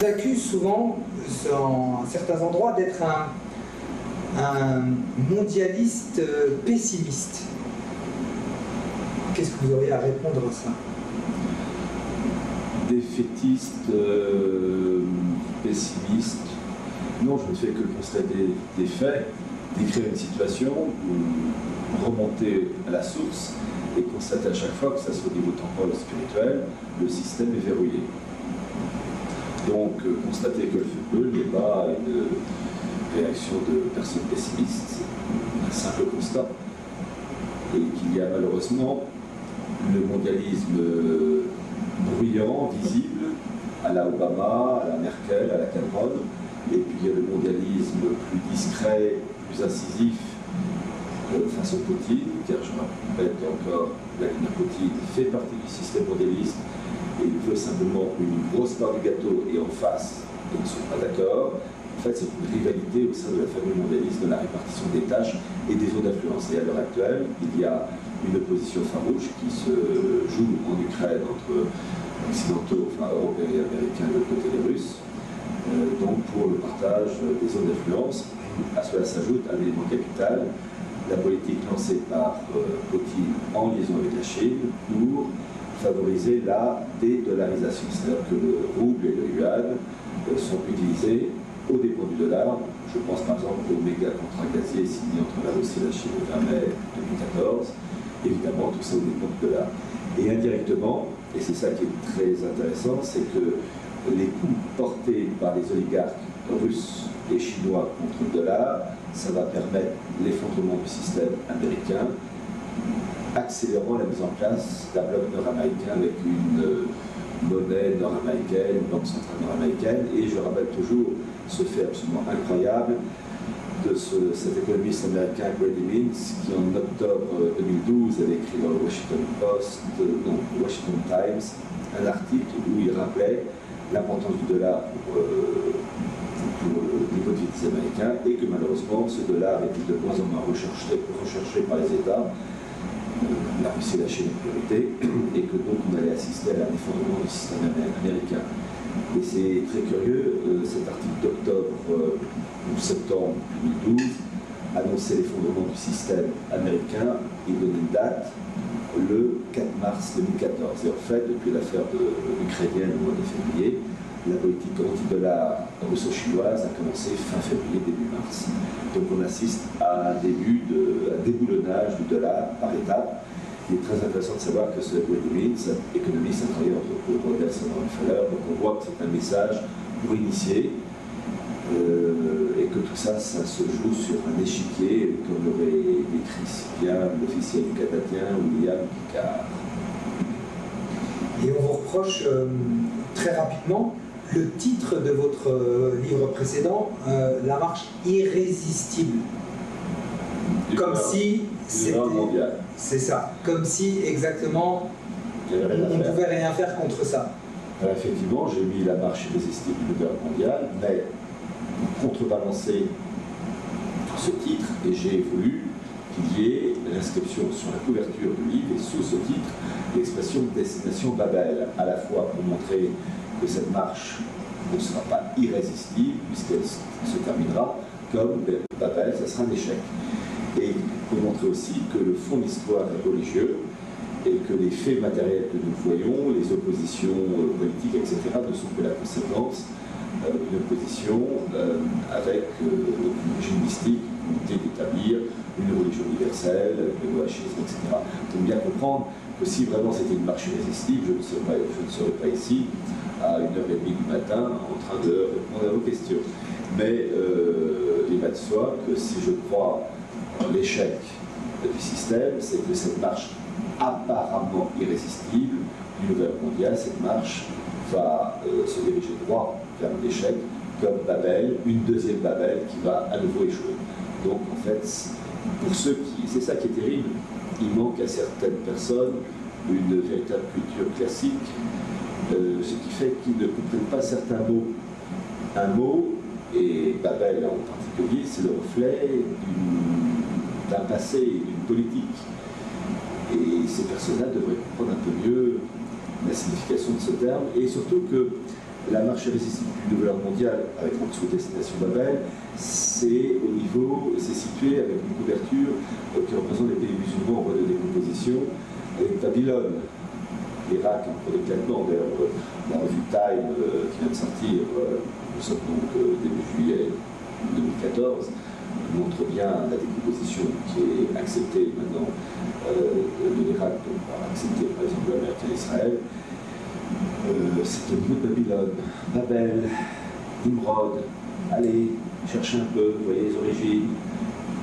Accuse souvent, à certains endroits, d'être un mondialiste pessimiste. Qu'est-ce que vous auriez à répondre à ça? Défaitiste, pessimiste. Non, je ne fais que constater des faits, décrire une situation, remonter à la source et constater à chaque fois que ça soit au niveau temporel ou spirituel, le système est verrouillé. Donc, constater que le feu brûle n'est pas une réaction de personnes pessimistes, c'est un simple constat. Et qu'il y a malheureusement le mondialisme bruyant, visible, à la Obama, à la Merkel, à la Cameron, et puis il y a le mondialisme plus discret, plus incisif face au Poutine, car je rappelle qu'encore Vladimir Poutine fait partie du système mondialiste et il veut simplement une grosse part du gâteau et en face, ils ne sont pas d'accord. En fait, c'est une rivalité au sein de la famille mondialiste de la répartition des tâches et des zones d'influence. Et à l'heure actuelle, il y a une opposition farouche qui se joue en Ukraine entre occidentaux, enfin européens et américains, de l'autre côté des Russes, donc pour le partage des zones d'influence. À cela s'ajoute un élément capital, la politique lancée par Poutine en liaison avec la Chine pour favoriser la dédollarisation, c'est-à-dire que le rouble et le yuan sont utilisés au dépend du dollar. Je pense par exemple au méga contrat gazier signé entre la Russie et la Chine le 20 mai 2014. Évidemment, tout ça au dépend du dollar. Et indirectement, et c'est ça qui est très intéressant, c'est que les coûts portés par les oligarques russes et chinois contre le dollar, ça va permettre l'effondrement du système américain, accélérant la mise en place d'un bloc nord-américain avec une monnaie nord-américaine, une banque centrale nord-américaine. Et je rappelle toujours ce fait absolument incroyable de cet économiste américain Grady Means qui en octobre 2012 avait écrit dans le Washington Post, donc le Washington Times, un article où il rappelait l'importance du dollar pour le niveau de vie des Américains et que malheureusement ce dollar était de moins en moins recherché par les États, la Russie et la Chine en priorité, et que donc on allait assister à un effondrement du système américain. Et c'est très curieux, cet article d'octobre ou septembre 2012 annonçait l'effondrement du système américain et donnait une date, le 4 mars 2014. Et en fait, depuis l'affaire ukrainienne au mois de février, la politique anti-dollar russo-chinoise a commencé fin février, début mars. Donc on assiste à un déboulonnage du dollar par étapes. Il est très intéressant de savoir que ce Grady Means, économiste, a travaillé entre Paul Nelson et Rockefeller, donc on voit que c'est un message pour initier, et que tout ça, ça se joue sur un échiquier, comme l'aurait décrit si bien l'officier du Canadien William Picard. Et on vous reproche très rapidement le titre de votre livre précédent, La marche irrésistible. Comme si c'était... C'est ça. Comme si, exactement, on ne pouvait rien faire contre ça. Alors, effectivement, j'ai mis la marche irrésistible du gouvernement mondial, mais pour contrebalancer ce titre, et j'ai voulu qu'il y ait l'inscription sur la couverture du livre et sous ce titre, l'expression destination Babel, à la fois pour montrer que cette marche ne sera pas irrésistible, puisqu'elle se terminera comme Babel, ça sera un échec. Et pour montrer aussi que le fond de l'histoire est religieux et que les faits matériels que nous voyons, les oppositions politiques, etc., ne sont que la conséquence d'une opposition avec une origine mystique, une volonté d'établir une religion universelle, le noachisme, etc. Il faut bien comprendre que si vraiment c'était une marche irrésistible, je ne serais pas ici à 1h30 du matin en train de répondre à vos questions. Mais il va de soi que si je crois l'échec du système, c'est que cette marche apparemment irrésistible du nouvel mondial, cette marche va se diriger droit vers l'échec, comme Babel, une deuxième Babel qui va à nouveau échouer. Donc en fait, pour ceux qui... C'est ça qui est terrible, il manque à certaines personnes une véritable culture classique, ce qui fait qu'ils ne comprennent pas certains mots. Un mot, et Babel en particulier, c'est le reflet d'un passé, d'une politique. Et ces personnes-là devraient comprendre un peu mieux la signification de ce terme, et surtout que la marche irrésistible du nouvel ordre mondial, avec en dessous destination Babel, c'est situé avec une couverture qui représente les pays musulmans en voie de décomposition, avec Babylone, l'Irak en cours d'éclatement. D'ailleurs, la revue Time qui vient de sortir, nous sommes donc début juillet 2014, montre bien la décomposition qui est acceptée maintenant de l'Irak, donc acceptée par exemple l'Amérique et Israël. C'est au niveau de Babylone, Babel, Nimrod. Allez, cherchez un peu, voyez les origines.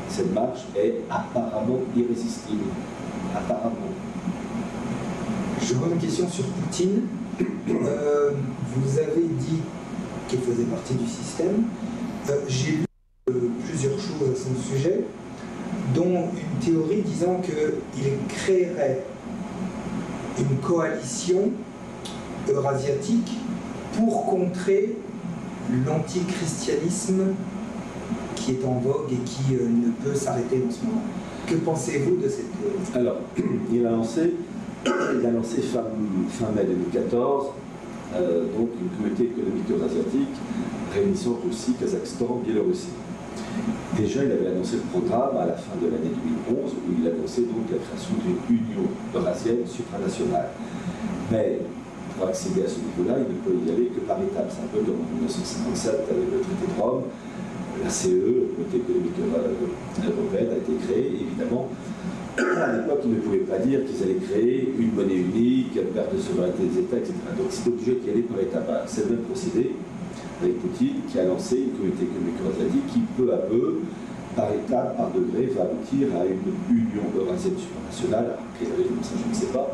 Cette marche est apparemment irrésistible. Apparemment. Je vois une question sur Poutine. Vous avez dit qu'il faisait partie du système. J'ai lu plusieurs choses à son sujet, dont une théorie disant qu'il créerait une coalition eurasiatique pour contrer l'antichristianisme qui est en vogue et qui ne peut s'arrêter en ce moment. Que pensez-vous de cette théorie? Alors, il a lancé fin mai 2014 donc une communauté économique eurasiatique réunissant Russie, Kazakhstan, Biélorussie. Déjà, il avait annoncé le programme à la fin de l'année 2011 où il annonçait donc la création d'une union eurasienne supranationale. Mais pour accéder à ce niveau-là, il ne peut y aller que par étapes. C'est un peu comme en 1957 avec le traité de Rome. La CE, la Communauté économique européenne, a été créée. Évidemment, à l'époque, ils ne pouvaient pas dire qu'ils allaient créer une monnaie unique, une perte de souveraineté des États, etc. Donc c'est obligé d'y aller par étapes. C'est le même procédé avec Poutine qui a lancé une communauté économique eurasiatique qui, peu à peu, par étapes, par degrés, va aboutir à une union eurasienne supranationale. Alors, quelle raison ça, je ne sais pas.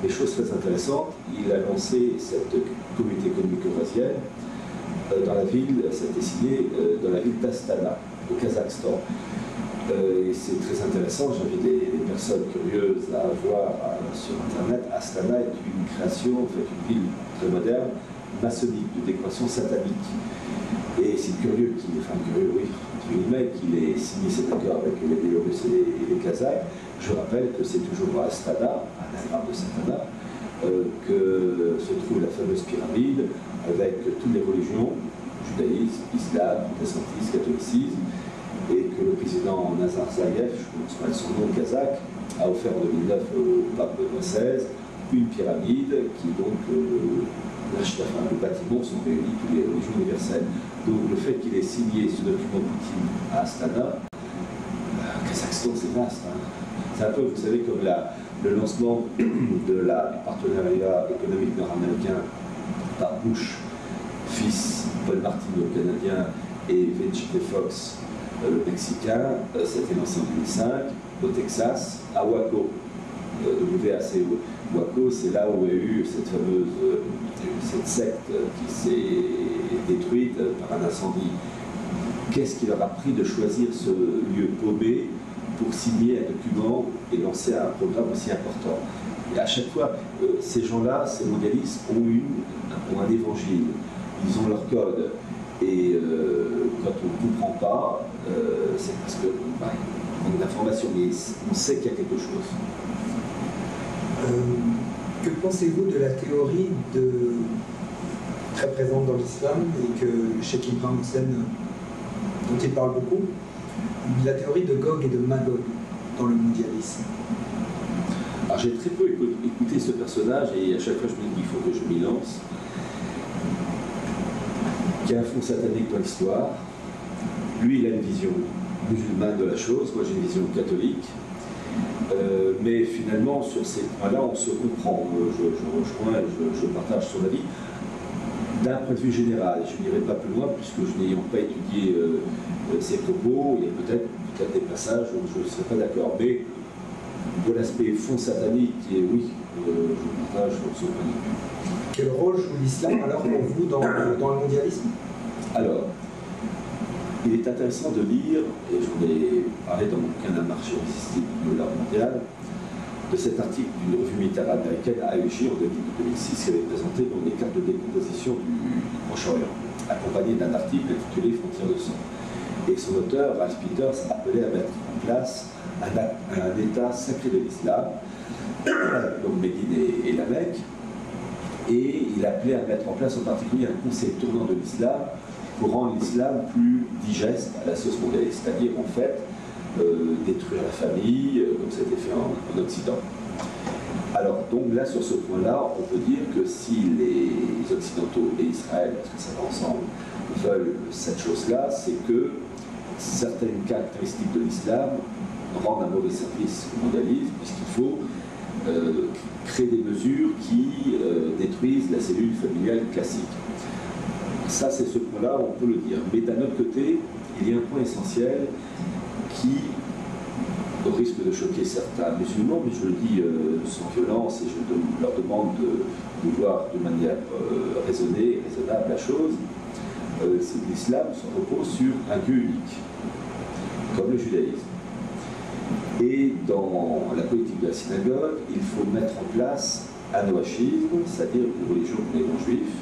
Mais chose très intéressante, il a lancé cette communauté économique eurasienne dans la ville, ça a été signé dans la ville d'Astana, au Kazakhstan. Et c'est très intéressant, j'invite les personnes curieuses à voir sur Internet. Astana est une création, en fait, une ville très moderne, maçonnique, de décoration satanique. Et c'est curieux, oui, entre guillemets, qu'il ait signé cet accord avec les Biélorusses et les Kazakhs. Je rappelle que c'est toujours à Astana, à l'anagramme de Satana, que se trouve la fameuse pyramide avec toutes les religions, judaïsme, islam, protestantisme, catholicisme, et que le président Nazarbayev, je ne pense pas son nom kazakh, a offert en 2009 au pape Benoît XVI une pyramide qui donc le bâtiment sont réunis toutes les religions universelles. Donc le fait qu'il ait signé ce document Poutine à Astana, Kazakhstan c'est vaste. Hein. C'est un peu, vous savez, comme le lancement du partenariat économique nord-américain par Bush, fils, Paul Martin, le Canadien, et Vicente Fox, le Mexicain, c'était lancé en 2005 au Texas, à Waco, WACO. Waco, c'est là où il y a eu cette secte qui s'est détruite par un incendie. Qu'est-ce qui leur a pris de choisir ce lieu paumé pour signer un document et lancer un programme aussi important? Et à chaque fois, ces gens-là, ces mondialistes, ont un évangile, ils ont leur code. Et quand on ne comprend pas, c'est parce que on a d'informations, mais on sait qu'il y a quelque chose. Que pensez-vous de la théorie très présente dans l'islam et que Cheikh Ibrahim Hussein, dont il parle beaucoup, la théorie de Gog et de Magog dans le mondialisme? Alors j'ai très peu écouté ce personnage et à chaque fois je me dis qu'il faut que je m'y lance. Qui a un fond satanique dans l'histoire. Lui, il a une vision musulmane de la chose, moi j'ai une vision catholique. Mais finalement, sur ces points-là, on se comprend. Je rejoins et je partage son avis. D'un point de vue général, je n'irai pas plus loin, puisque je n'ayant pas étudié ses propos, il y a peut-être des passages où je ne serais pas d'accord. Mais de l'aspect fond satanique, oui, je partage son point de vue. Quel rôle joue l'islam alors pour vous dans le mondialisme? Alors, il est intéressant de lire, et j'en ai parlé dans mon bouquin d'un marché irrésistible de l'art mondial, de cet article d'une revue militaire américaine à Alger en 2006 qui avait présenté les cartes de décomposition du Proche-Orient, accompagné d'un article intitulé Frontières de sang. Et son auteur, Ralph Peters, appelait à mettre en place un État sacré de l'islam, donc Médine et la Mecque, et il appelait à mettre en place en particulier un conseil tournant de l'islam pour rendre l'islam plus digeste à la sauce mondialiste, c'est-à-dire en fait détruire la famille, comme ça a été fait en Occident. Alors donc là, sur ce point-là, on peut dire que si les Occidentaux et Israël, parce que ça va ensemble, veulent cette chose-là, c'est que certaines caractéristiques de l'islam rendent un mauvais service au mondialisme, puisqu'il faut créer des mesures qui détruisent la cellule familiale classique. Ça, c'est ce point-là, on peut le dire. Mais d'un autre côté, il y a un point essentiel qui risque de choquer certains musulmans, mais je le dis sans violence et je leur demande de voir de manière raisonnée et raisonnable la chose. C'est que l'islam se repose sur un Dieu unique, comme le judaïsme. Et dans la politique de la synagogue, il faut mettre en place un noachisme, c'est-à-dire une religion pour les non-juifs,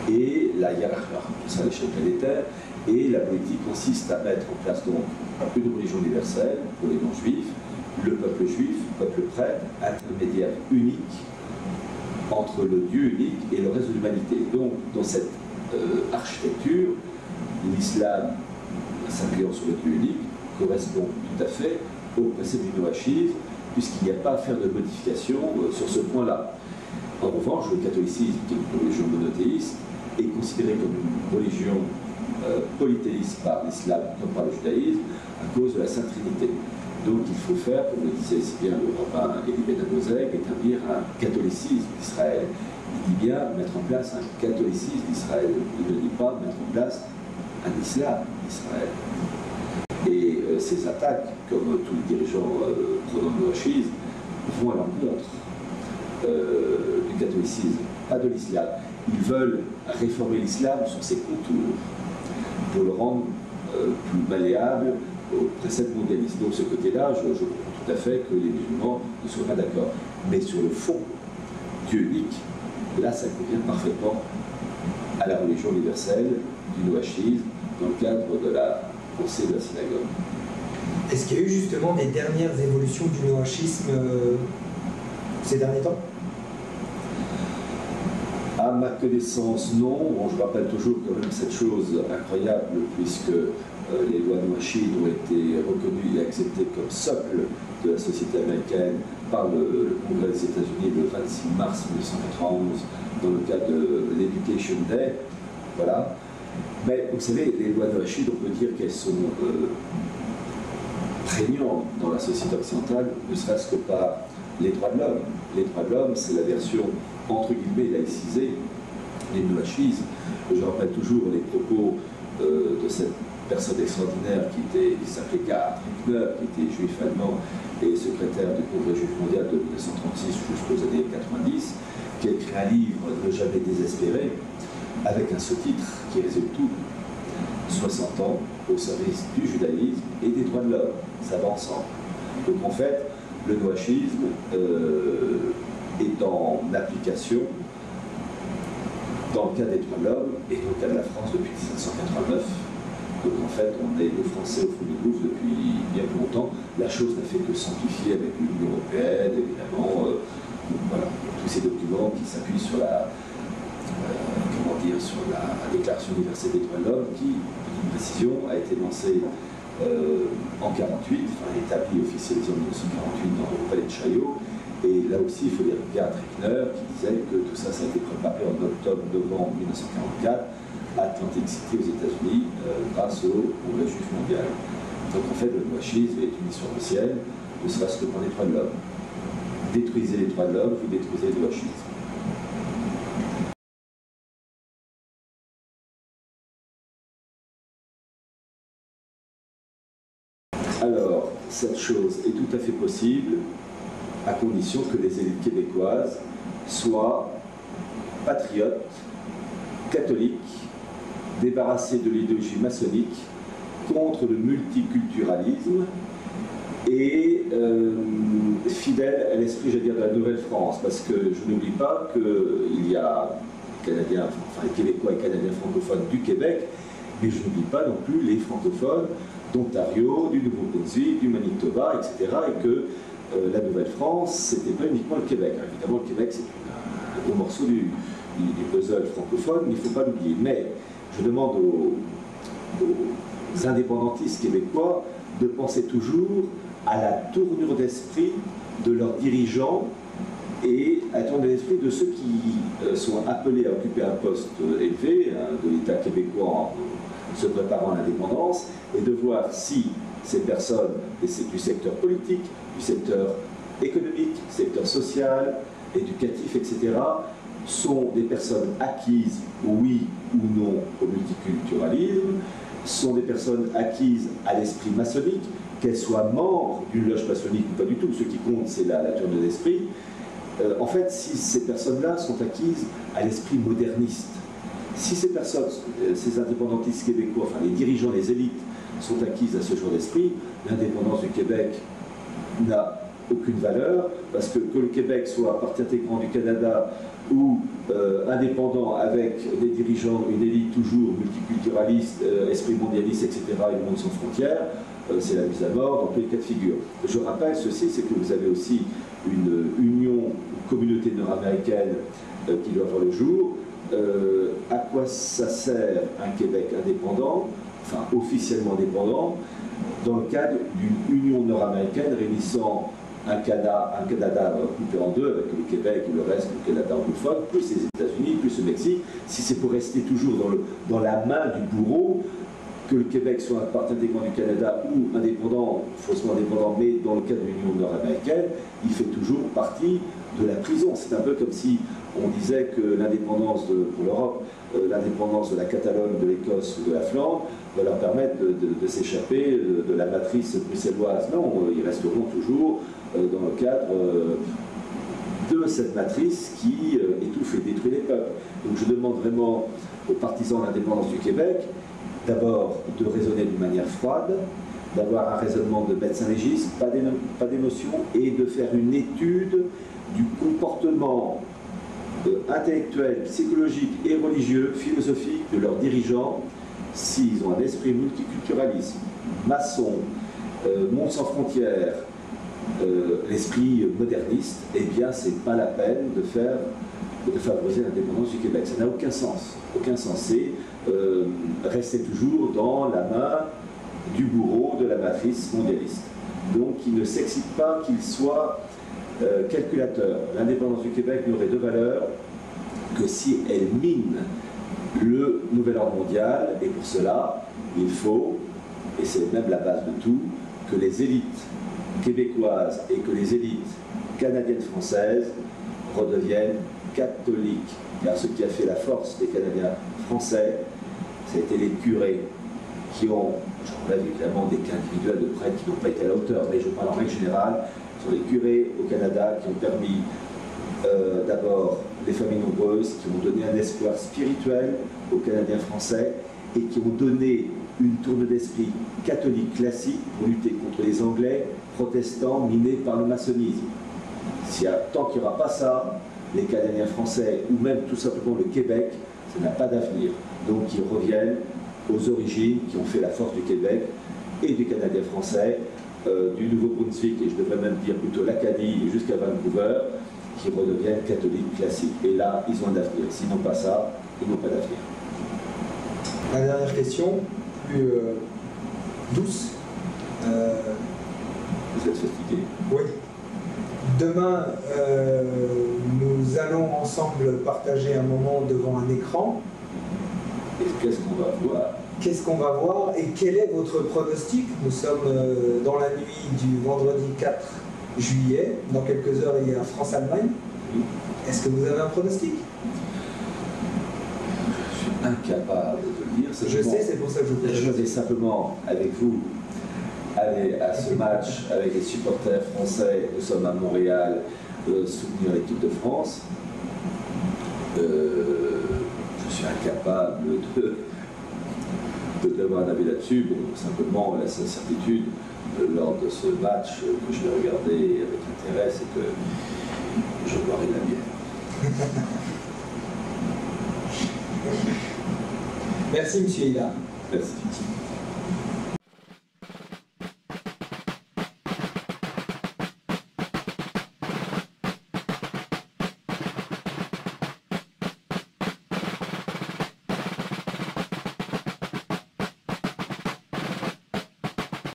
et la hiérarchie, ça à l'échelle planétaire, et la politique consiste à mettre en place donc une religion universelle pour les non-juifs, le peuple juif, le peuple prêtre, intermédiaire unique entre le Dieu unique et le reste de l'humanité. Donc, dans cette architecture, l'islam, s'appuyant sur le Dieu unique, correspond tout à fait au principe du noachisme, puisqu'il n'y a pas à faire de modification sur ce point-là. En revanche, le catholicisme, qui est une religion monothéiste, est considéré comme une religion polythéiste par l'islam comme par le judaïsme à cause de la Sainte Trinité. Donc il faut faire, comme le disait si bien le rabbin Elie Ben Amozeg, établir un catholicisme d'Israël. Il dit bien mettre en place un catholicisme d'Israël. Il ne dit pas mettre en place un islam d'Israël. Et ces attaques, comme tous les dirigeants prenant le noachisme, vont à l'encontre du catholicisme, pas de l'islam. Ils veulent réformer l'islam sur ses contours pour le rendre plus malléable au précepte mondialiste. Donc, ce côté-là, je comprends tout à fait que les musulmans ne soient pas d'accord. Mais sur le fond, Dieu unique, là, ça convient parfaitement à la religion universelle, du noachisme, dans le cadre de la pensée de la synagogue. Est-ce qu'il y a eu justement des dernières évolutions du noachisme ces derniers temps? À ma connaissance, non. Bon, je rappelle toujours quand même cette chose incroyable, puisque les lois noachides ont été reconnues et acceptées comme socle de la société américaine par le Congrès des États-Unis le 26 mars 1991 dans le cadre de l'Education Day. Voilà. Mais vous savez, les lois noachides, on peut dire qu'elles sont prégnantes dans la société occidentale, ne serait-ce que par les droits de l'homme. Les droits de l'homme, c'est la version entre guillemets laïcisée des noachismes. Je rappelle toujours les propos de cette personne extraordinaire qui s'appelait Gerhard Rickner, qui était juif allemand et secrétaire du Congrès juif mondial de 1936 jusqu'aux années 90, qui a écrit un livre, Ne jamais désespérer, avec un sous-titre qui résume tout, 60 ans au service du judaïsme et des droits de l'homme. Ça va ensemble. Donc en fait, le noachisme est en application dans le cas des droits de l'homme et dans le cas de la France depuis 1789. Donc en fait, on est les Français au fond du gouffre depuis bien plus longtemps. La chose n'a fait que s'amplifier avec l'Union européenne, évidemment. Voilà, tous ces documents qui s'appuient sur la sur la Déclaration universelle des droits de l'homme, qui, petite précision, a été lancée en 1948, enfin établie officialisée en 1948 dans le palais de Chaillot. Et là aussi, il faut dire Gerhard Rickner qui disait que tout ça, ça a été préparé en octobre-novembre 1944 à Atlantic City aux États-Unis grâce au Congrès juif mondial. Donc en fait, le noachisme est une histoire ancienne, ne serait-ce que pour les droits de l'homme. Détruisez les droits de l'homme, vous détruisez le noachisme. Alors, cette chose est tout à fait possible à condition que les élites québécoises soient patriotes, catholiques, débarrassées de l'idéologie maçonnique, contre le multiculturalisme et fidèles à l'esprit, j'allais dire, de la Nouvelle-France. Parce que je n'oublie pas qu'il y a Canadiens, enfin, Québécois et Canadiens francophones du Québec, mais je n'oublie pas non plus les francophones d'Ontario, du Nouveau-Brunswick, du Manitoba, etc. Et que la Nouvelle-France, c'était pas uniquement le Québec. Alors, évidemment, le Québec, c'est un gros morceau du puzzle francophone, mais il ne faut pas l'oublier. Mais je demande aux indépendantistes québécois de penser toujours à la tournure d'esprit de leurs dirigeants et à la tournure d'esprit de ceux qui sont appelés à occuper un poste élevé de l'État québécois en se préparant à l'indépendance, et de voir si ces personnes du secteur politique, du secteur économique, du secteur social, éducatif, etc., sont des personnes acquises, oui ou non, au multiculturalisme, sont des personnes acquises à l'esprit maçonnique, qu'elles soient membres d'une loge maçonnique ou pas du tout. Ce qui compte, c'est la tournure d'esprit. En fait, si ces personnes-là sont acquises à l'esprit moderniste, si ces personnes, ces indépendantistes québécois, enfin les dirigeants, les élites, sont acquises à ce genre d'esprit, l'indépendance du Québec n'a aucune valeur, parce que le Québec soit partie intégrante du Canada ou indépendant avec des dirigeants, une élite toujours multiculturaliste, esprit mondialiste, etc., et le monde sans frontières, c'est la mise à mort dans tous les cas de figure. Je rappelle ceci, c'est que vous avez aussi une union, une communauté nord-américaine qui doit voir le jour. À quoi ça sert un Québec indépendant, enfin officiellement indépendant, dans le cadre d'une union nord-américaine réunissant un Canada coupé en deux, avec le Québec et le reste du Canada anglophone, plus les États-Unis, plus le Mexique, si c'est pour rester toujours dans la main du bourreau, que le Québec soit une partie intégrante du Canada ou indépendant, faussement indépendant, mais dans le cadre de l'Union nord-américaine, il fait toujours partie de la prison. C'est un peu comme si on disait que l'indépendance pour l'Europe, l'indépendance de la Catalogne, de l'Écosse ou de la Flandre va leur permettre de s'échapper de la matrice bruxelloise. Non, ils resteront toujours dans le cadre de cette matrice qui étouffe et détruit les peuples. Donc je demande vraiment aux partisans de l'indépendance du Québec d'abord de raisonner d'une manière froide, d'avoir un raisonnement de médecin légiste, pas d'émotion, et de faire une étude du comportement intellectuel, psychologique et religieux, philosophique de leurs dirigeants, s'ils ont un esprit multiculturalisme, maçon, monde sans frontières, l'esprit moderniste, eh bien c'est pas la peine de favoriser l'indépendance du Québec. Ça n'a aucun sens. Aucun sens. C'est rester toujours dans la main du bourreau de la matrice mondialiste. Donc il ne s'excite pas qu'il soit calculateur. L'indépendance du Québec n'aurait de valeur que si elle mine le nouvel ordre mondial, et pour cela, il faut, et c'est même la base de tout, que les élites québécoises et que les élites canadiennes françaises redeviennent catholiques. Car ce qui a fait la force des Canadiens français, c'était les curés qui ont, j'enlève évidemment des cas individuels de prêtres qui n'ont pas été à la hauteur, mais je parle en règle générale, sur les curés au Canada qui ont permis d'abord des familles nombreuses, qui ont donné un espoir spirituel aux Canadiens français et qui ont donné une tournure d'esprit catholique classique pour lutter contre les Anglais protestants minés par le maçonnisme. Tant qu'il n'y aura pas ça, les Canadiens français ou même tout simplement le Québec, ça n'a pas d'avenir. Donc ils reviennent aux origines qui ont fait la force du Québec et du Canadien français, du Nouveau-Brunswick, et je devrais même dire plutôt l'Acadie jusqu'à Vancouver, qui redeviennent catholiques classiques. Et là, ils ont un avenir. S'ils n'ont pas ça, ils n'ont pas d'avenir. La dernière question, plus douce. Vous êtes fatigué? Oui. Demain, nous allons ensemble partager un moment devant un écran. Et qu'est-ce qu'on va voir? Qu'est-ce qu'on va voir et quel est votre pronostic? Nous sommes dans la nuit du vendredi 4 juillet. Dans quelques heures, il y a France-Allemagne. Oui. Est-ce que vous avez un pronostic? Je suis incapable de le dire. Je sais, c'est pour ça que je vous pose. Je vais simplement, avec vous, aller à ce match avec les supporters français. Nous sommes à Montréal, soutenir l'équipe de France. Je suis incapable d'avoir un avis là-dessus. Bon, simplement, la seule certitude lors de ce match que je vais regarder avec intérêt, c'est que je boirai de la bière. Merci, monsieur Hila. Merci.